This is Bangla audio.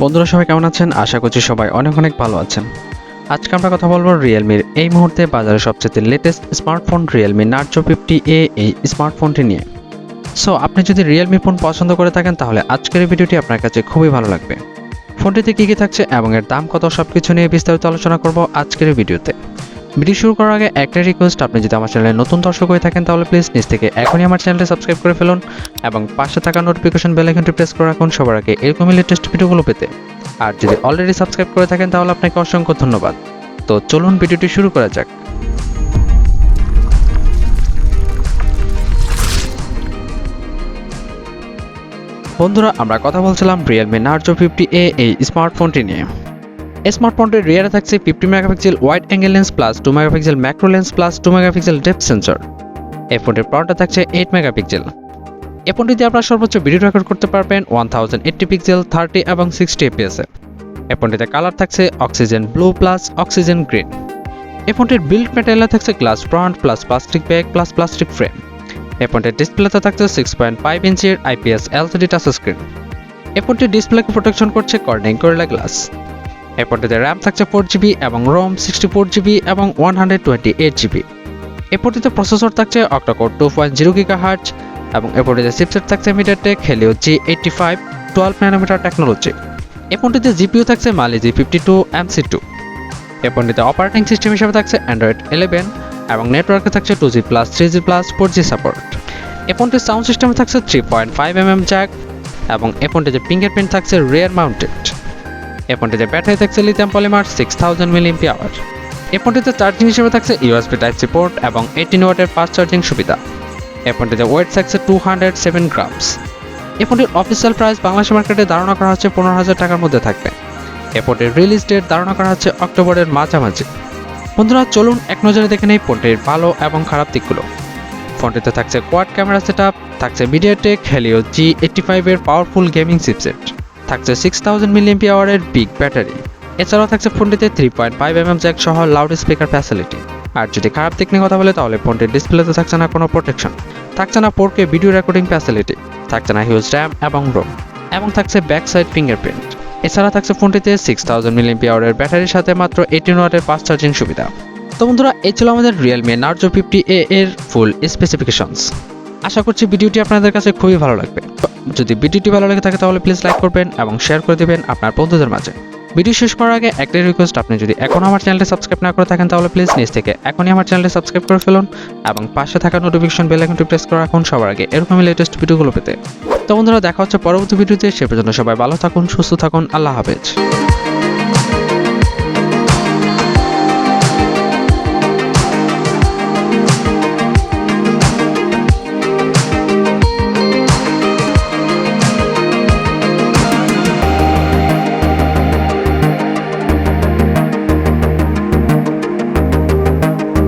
বন্ধুরা সবাই কেমন আছেন? আশা করছি সবাই অনেক অনেক ভালো আছেন। আজকে আমরা কথা বলবো রিয়েলমির এই মুহূর্তে বাজারে সবচেয়ে latest smartphone Realme Narzo 50A এই স্মার্টফোনটি নিয়ে। সো আপনি যদি রিয়েলমি ফোন পছন্দ করে থাকেন তাহলে আজকের এই ভিডিওটি আপনার কাছে খুবই ভালো লাগবে। ফোনটিতে কী কী থাকছে এবং এর দাম কত সবকিছু নিয়ে বিস্তারিত আলোচনা করব আজকের এই ভিডিওতে। ভিডিও শুরু করার আগে একটা রিকোয়েস্ট, আপনি যদি আমার চ্যানেলে নতুন দর্শক হয়ে থাকেন তাহলে প্লিজ নিচ থেকে এখনই আমার চ্যানেলটি সাবস্ক্রাইব করে ফেলুন এবং পাশে থাকা নোটিফিকেশন বেল আইকনটি প্রেস করে রাখুন সবার আগে এরকমই লেটেস্ট ভিডিওগুলো পেতে। আর যদি অলরেডি সাবস্ক্রাইব করে থাকেন তাহলে আপনাকে অসংখ্য ধন্যবাদ। তো চলুন ভিডিওটি শুরু করা যাক। বন্ধুরা, আমরা কথা বলছিলাম রিয়েলমি নার্জো 50A এই স্মার্টফোনটি নিয়ে। এই স্মার্টফোনটির রিয়ারে থাকছে 50 megapixel wide angle lens plus 2 megapixel macro lens plus 2 megapixel depth sensor. এই ফোনটির ফ্রন্টে থাকছে 8 মেগাপিক্সেল। এই ফোনটি দিয়ে আপনারা সর্বোচ্চ ভিডিও রেকর্ড করতে পারবেন 1080 পিক্সেল 30 এবং 60 fps এ। এই ফোনটিতে কালার থাকছে oxygen blue plus oxygen green. এই ফোনটির বিল্ড ম্যাটেরিয়াল থাকছে glass front plus plastic back plus plastic frame. এই ফোনটির ডিসপ্লেতে থাকছে 6.5 ইঞ্চির IPS LCD টাচ স্ক্রিন। এই ফোনটির ডিসপ্লেকে প্রোটেকশন করছে কর্নিং গরিলা গ্লাস। এই ফোনটিতে র্যাম থাকছে 4GB এবং ROM 64GB এবং 128GB। এই ফোনটিতে প্রসেসর থাকছে অক্টা-কোর 2.0 GHz এবং এই ফোনটিতে চিপসেট থাকছে MediaTek Helio G85 12 nanometer technology. এই ফোনটিতে জিপিইউ থাকছে Mali G52 MC2। এই ফোনটিতে অপারেটিং সিস্টেম হিসেবে থাকছে Android 11 এবং নেটওয়ার্কে থাকছে 2G+, 3G+, 4G সাপোর্ট। এই ফোনটির সাউন্ড সিস্টেমে থাকছে 3.5mm জ্যাক এবং এই ফোনটিতে ফিঙ্গারপ্রিন্ট থাকছে রিয়ার মাউন্টেড। এই ফোনটিতে ব্যাটারি থাকছে লিথিয়াম পলিমার 6000 mAh। এই ফোনটিতে চার্জিং হিসেবে থাকছে USB Type-C পোর্ট এবং 18 ওয়াটের ফাস্ট চার্জিং সুবিধা। এই ফোনটিতে ওয়েট থাকছে 207 গ্রামস। এই ফোনটির অফিসিয়াল প্রাইস বাংলাদেশ মার্কেটে ধারণা করা হচ্ছে 15,000 টাকার মধ্যে থাকবে। এই ফোনটির রিলিজ ডেট ধারণা করা হচ্ছে অক্টোবরের মাঝামাঝি। বন্ধুরা চলুন এক নজরে দেখে নেই ফোনটির ভালো এবং খারাপ দিকগুলো। ফোনটিতে থাকছে কোয়াড ক্যামেরা সেটআপ, থাকছে MediaTek Helio G85 এর পাওয়ারফুল গেমিং চিপসেট, থাকছে 6000 mAh এর বিগ ব্যাটারি। এছাড়াও থাকছে ফোনটিতে 3.5mm জ্যাক সহ লাউড স্পিকার ফ্যাসিলিটি। আর যদি খারাপ দিক নিয়ে কথা বলে তাহলে ফোনটির ডিসপ্লেতে থাকছে না কোনো প্রোটেকশন, থাকছে না 4K ভিডিও রেকর্ডিং ফ্যাসিলিটি, থাকছে না হিউজ র্যাম এবং ROM এবং থাকছে ব্যাক সাইড ফিঙ্গারপ্রিন্ট। এছাড়া থাকছে ফোনটিতে 6000 mAh এর ব্যাটারির সাথে মাত্র 18 ওয়াটের ফাস্ট চার্জিং সুবিধা। তো বন্ধুরা, এই ছিল আমাদের রিয়েলমি নার্জো 50A এর ফুল স্পেসিফিকেশনস। আশা করছি ভিডিওটি আপনাদের কাছে খুবই ভালো লাগবে। যদি ভিডিওটি ভালো লেগে থাকে তাহলে প্লিজ লাইক করবেন এবং শেয়ার করে দেবেন আপনার বন্ধুদের মাঝে। ভিডিও শেষ করার আগে একটাই রিকোয়েস্ট, আপনি যদি এখনও আমার চ্যানেলটি সাবস্ক্রাইব না করে থাকেন তাহলে প্লিজ নিচ থেকে এখনই আমার চ্যানেলটি সাবস্ক্রাইব করে ফেলুন এবং পাশে থাকা নোটিফিকেশন বেল আইকনটি প্রেস করে রাখুন সবার আগে এরকমই লেটেস্ট ভিডিওগুলো পেতে। তো বন্ধুরা, দেখা হচ্ছে পরবর্তী ভিডিওতে। সে পর্যন্ত সবাই ভালো থাকুন, সুস্থ থাকুন, আল্লাহ হাফেজ।